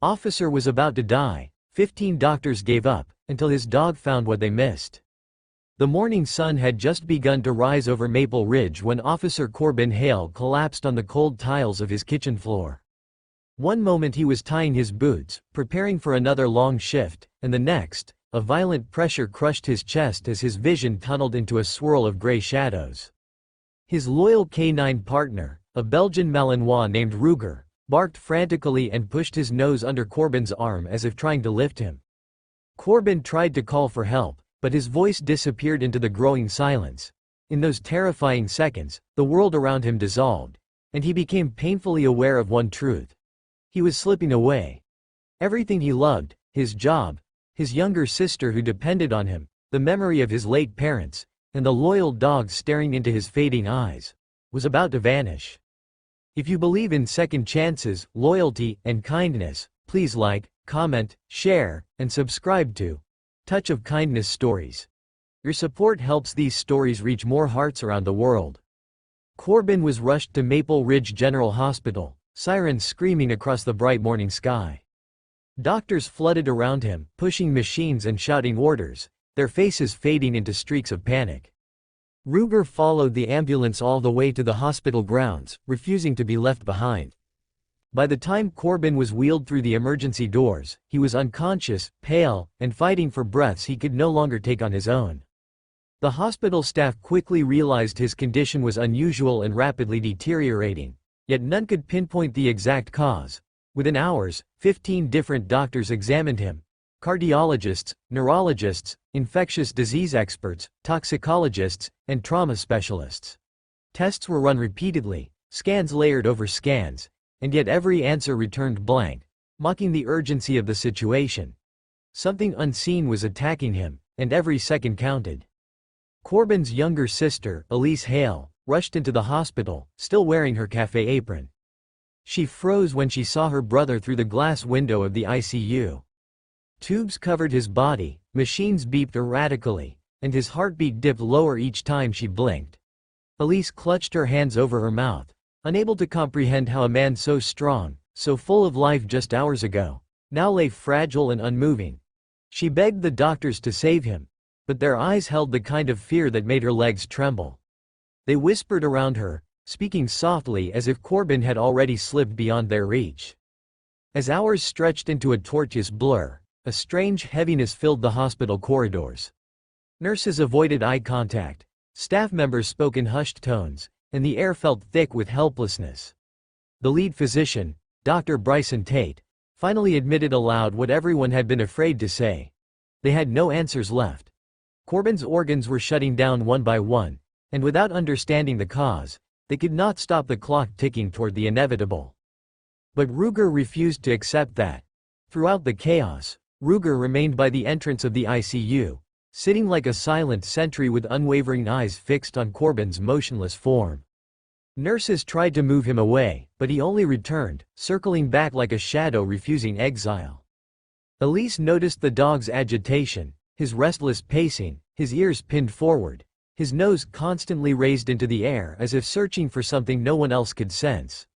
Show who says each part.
Speaker 1: Officer was about to die. 15 doctors gave up, until his dog found what they missed. The morning sun had just begun to rise over Maple Ridge when Officer Corbin Hale collapsed on the cold tiles of his kitchen floor. One moment he was tying his boots, preparing for another long shift, and the next, a violent pressure crushed his chest as his vision tunneled into a swirl of gray shadows. His loyal canine partner, a Belgian Malinois named Ruger, barked frantically and pushed his nose under Corbin's arm as if trying to lift him. Corbin tried to call for help, but his voice disappeared into the growing silence. In those terrifying seconds, the world around him dissolved, and he became painfully aware of one truth. He was slipping away. Everything he loved, his job, his younger sister who depended on him, the memory of his late parents, and the loyal dog staring into his fading eyes, was about to vanish. If you believe in second chances, loyalty, and kindness, please like, comment, share, and subscribe to Touch of Kindness Stories. Your support helps these stories reach more hearts around the world. Corbin was rushed to Maple Ridge General Hospital, sirens screaming across the bright morning sky. Doctors flooded around him, pushing machines and shouting orders, their faces fading into streaks of panic. Ruger followed the ambulance all the way to the hospital grounds, refusing to be left behind. By the time Corbin was wheeled through the emergency doors, he was unconscious, pale, and fighting for breaths he could no longer take on his own. The hospital staff quickly realized his condition was unusual and rapidly deteriorating, yet none could pinpoint the exact cause. Within hours, 15 different doctors examined him: cardiologists, neurologists, infectious disease experts, toxicologists, and trauma specialists. Tests were run repeatedly, scans layered over scans, and yet every answer returned blank, mocking the urgency of the situation. Something unseen was attacking him, and every second counted. Corbin's younger sister, Elise Hale, rushed into the hospital, still wearing her café apron. She froze when she saw her brother through the glass window of the ICU. Tubes covered his body, machines beeped erratically, and his heartbeat dipped lower each time she blinked. Elise clutched her hands over her mouth, unable to comprehend how a man so strong, so full of life just hours ago, now lay fragile and unmoving. She begged the doctors to save him, but their eyes held the kind of fear that made her legs tremble. They whispered around her, speaking softly as if Corbin had already slipped beyond their reach. As hours stretched into a tortuous blur, a strange heaviness filled the hospital corridors. Nurses avoided eye contact, staff members spoke in hushed tones, and the air felt thick with helplessness. The lead physician, Dr. Bryson Tate, finally admitted aloud what everyone had been afraid to say. They had no answers left. Corbin's organs were shutting down one by one, and without understanding the cause, they could not stop the clock ticking toward the inevitable. But Ruger refused to accept that. Throughout the chaos, Ruger remained by the entrance of the ICU, sitting like a silent sentry with unwavering eyes fixed on Corbin's motionless form. Nurses tried to move him away, but he only returned, circling back like a shadow refusing exile. Elise noticed the dog's agitation, his restless pacing, his ears pinned forward, his nose constantly raised into the air as if searching for something no one else could sense.